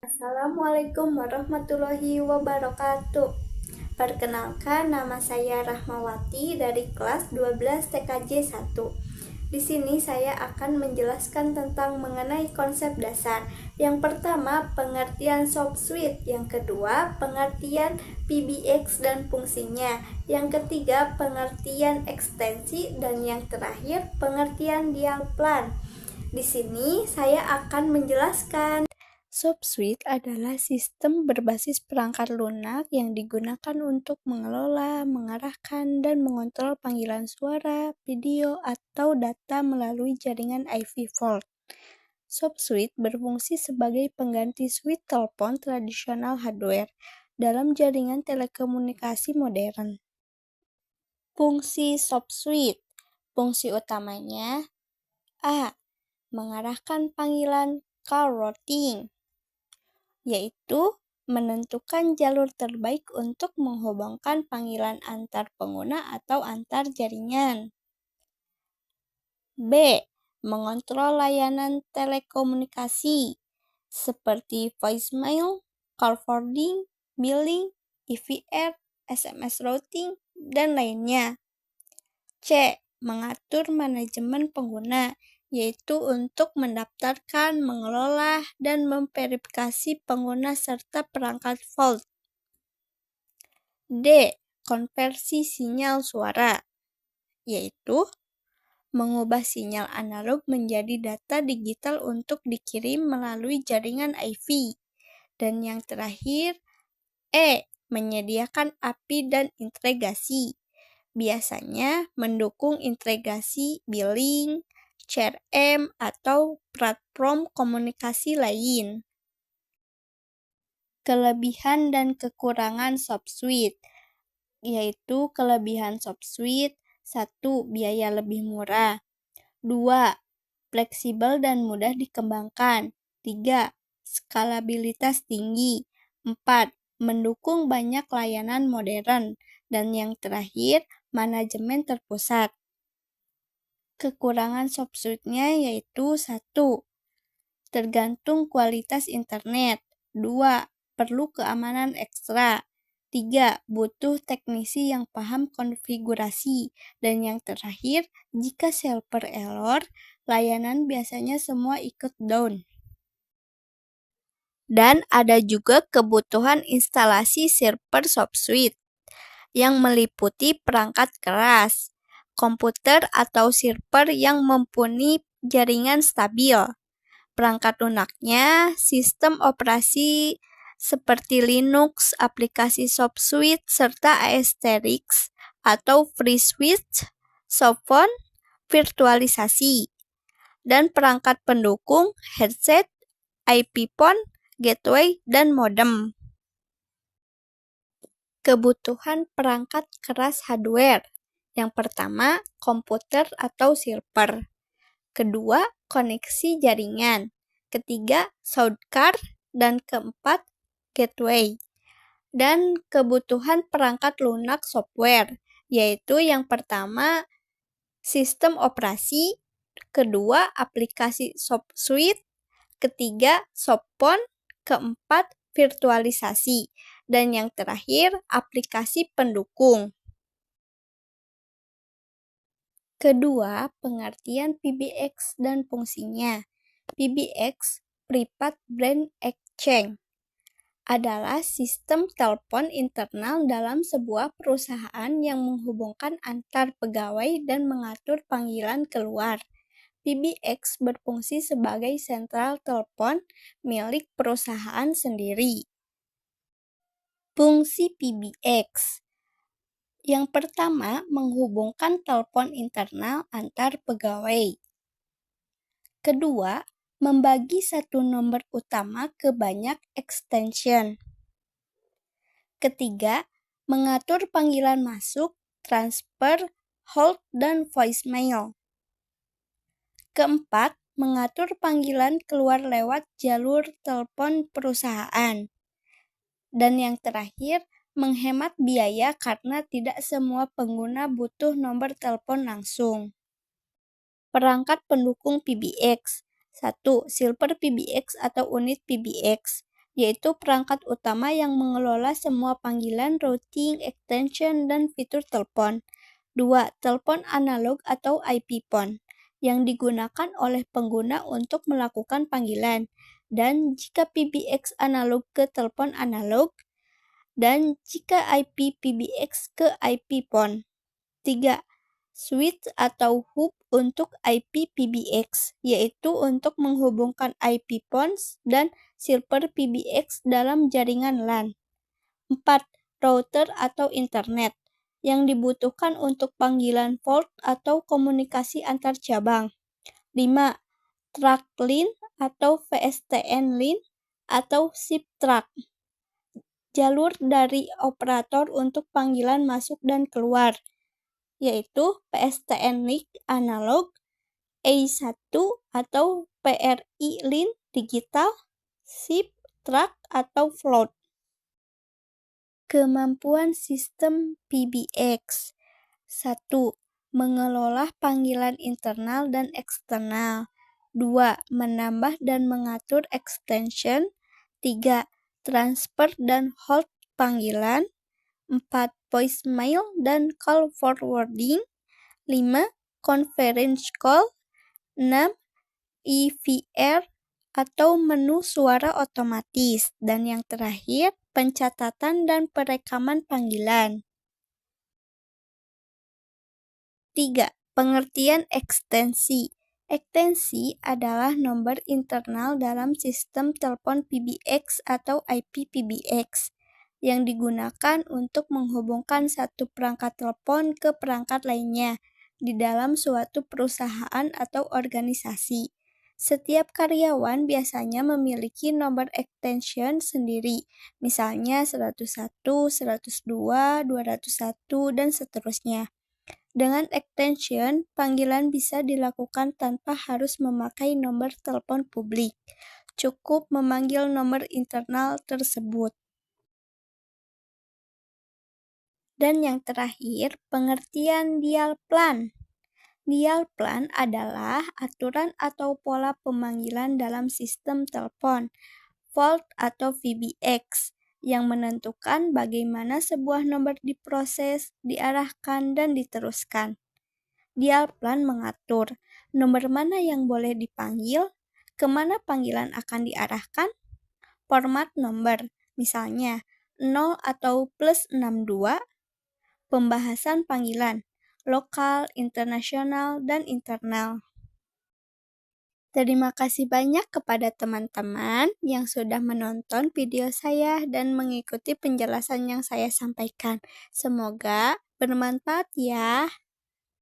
Assalamualaikum warahmatullahi wabarakatuh. Perkenalkan, nama saya Rahmawati dari kelas 12 TKJ 1. Di sini saya akan menjelaskan tentang mengenai konsep dasar. Yang pertama, pengertian soft suite. Yang kedua, pengertian PBX dan fungsinya. Yang ketiga, pengertian ekstensi. Dan yang terakhir, pengertian dial plan. Di sini saya akan menjelaskan. SoftSuite adalah sistem berbasis perangkat lunak yang digunakan untuk mengelola, mengarahkan, dan mengontrol panggilan suara, video, atau data melalui jaringan IP Vault. SoftSuite berfungsi sebagai pengganti suite telepon tradisional hardware dalam jaringan telekomunikasi modern. Fungsi SoftSuite. Fungsi utamanya: A. Mengarahkan panggilan call routing, yaitu menentukan jalur terbaik untuk menghubungkan panggilan antar pengguna atau antar jaringan. B. Mengontrol layanan telekomunikasi seperti voicemail, call forwarding, billing, IVR, SMS routing, dan lainnya. C. Mengatur manajemen pengguna, yaitu untuk mendaftarkan, mengelola, dan memverifikasi pengguna serta perangkat Vault. D. Konversi sinyal suara, yaitu mengubah sinyal analog menjadi data digital untuk dikirim melalui jaringan IP. Dan yang terakhir, E. Menyediakan API dan integrasi, biasanya mendukung integrasi billing, CRM, atau platform komunikasi lain. Kelebihan dan kekurangan SoftSuite, yaitu kelebihan SoftSuite: 1. Biaya lebih murah. 2. Fleksibel dan mudah dikembangkan. 3. Skalabilitas tinggi. 4. Mendukung banyak layanan modern. Dan yang terakhir, manajemen terpusat. Kekurangan SoftSuite-nya yaitu: 1. Tergantung kualitas internet. 2. Perlu keamanan ekstra. 3. Butuh teknisi yang paham konfigurasi. Dan yang terakhir, jika server error, layanan biasanya semua ikut down. Dan ada juga kebutuhan instalasi server SoftSuite yang meliputi perangkat keras, komputer atau server yang mempunyai jaringan stabil. Perangkat lunaknya sistem operasi seperti Linux, aplikasi SoftSuite, serta Asterix atau FreeSuite, softphone, virtualisasi, dan perangkat pendukung headset, IP phone, gateway, dan modem. Kebutuhan perangkat keras hardware. Yang pertama, komputer atau server. Kedua, koneksi jaringan. Ketiga, sound card. Dan keempat, gateway. Dan kebutuhan perangkat lunak software, yaitu yang pertama, sistem operasi. Kedua, aplikasi SoftSuite. Ketiga, softphone. Keempat, virtualisasi. Dan yang terakhir, aplikasi pendukung. Kedua, pengertian PBX dan fungsinya. PBX, Private Brand Exchange, adalah sistem telepon internal dalam sebuah perusahaan yang menghubungkan antar pegawai dan mengatur panggilan keluar. PBX berfungsi sebagai sentral telepon milik perusahaan sendiri. Fungsi PBX. Yang pertama, menghubungkan telepon internal antar pegawai. Kedua, membagi satu nomor utama ke banyak extension. Ketiga, mengatur panggilan masuk, transfer, hold, dan voicemail. Keempat, mengatur panggilan keluar lewat jalur telepon perusahaan. Dan yang terakhir, menghemat biaya karena tidak semua pengguna butuh nomor telepon langsung. Perangkat pendukung PBX. 1. Silver PBX atau unit PBX. yaitu perangkat utama yang mengelola semua panggilan, routing, extension, dan fitur telepon. 2. Telepon analog atau IP phone, yang digunakan oleh pengguna untuk melakukan panggilan, dan jika PBX analog ke telepon analog, dan jika IP PBX ke IP phone. 3. Switch atau hub untuk IP PBX, yaitu untuk menghubungkan IP phones dan server PBX dalam jaringan LAN. 4. Router atau internet, yang dibutuhkan untuk panggilan VoLTE atau komunikasi antar cabang. 5. Track line atau VSTN line atau SIP track, jalur dari operator untuk panggilan masuk dan keluar, yaitu PSTN link analog, E1 atau PRI line digital, SIP track atau float. Kemampuan sistem PBX. 1. Mengelola panggilan internal dan eksternal. 2. Menambah dan mengatur extension. 3. Transfer dan hold panggilan. 4. Voicemail dan call forwarding. 5. Conference call. 6. EVR atau menu suara otomatis. Dan yang terakhir, pencatatan dan perekaman panggilan. 3. Pengertian ekstensi. Ekstensi adalah nomor internal dalam sistem telepon PBX atau IP PBX yang digunakan untuk menghubungkan satu perangkat telepon ke perangkat lainnya di dalam suatu perusahaan atau organisasi. Setiap karyawan biasanya memiliki nomor extension sendiri, misalnya 101, 102, 201, dan seterusnya. Dengan extension, panggilan bisa dilakukan tanpa harus memakai nomor telepon publik. Cukup memanggil nomor internal tersebut. Dan yang terakhir, pengertian dial plan. Dial plan adalah aturan atau pola pemanggilan dalam sistem telepon, VoLTE atau PBX, yang menentukan bagaimana sebuah nomor diproses, diarahkan, dan diteruskan. Dial plan mengatur nomor mana yang boleh dipanggil, kemana panggilan akan diarahkan, format nomor, misalnya 0 atau +62, pembahasan panggilan, lokal, internasional, dan internal. Terima kasih banyak kepada teman-teman yang sudah menonton video saya dan mengikuti penjelasan yang saya sampaikan. Semoga bermanfaat ya.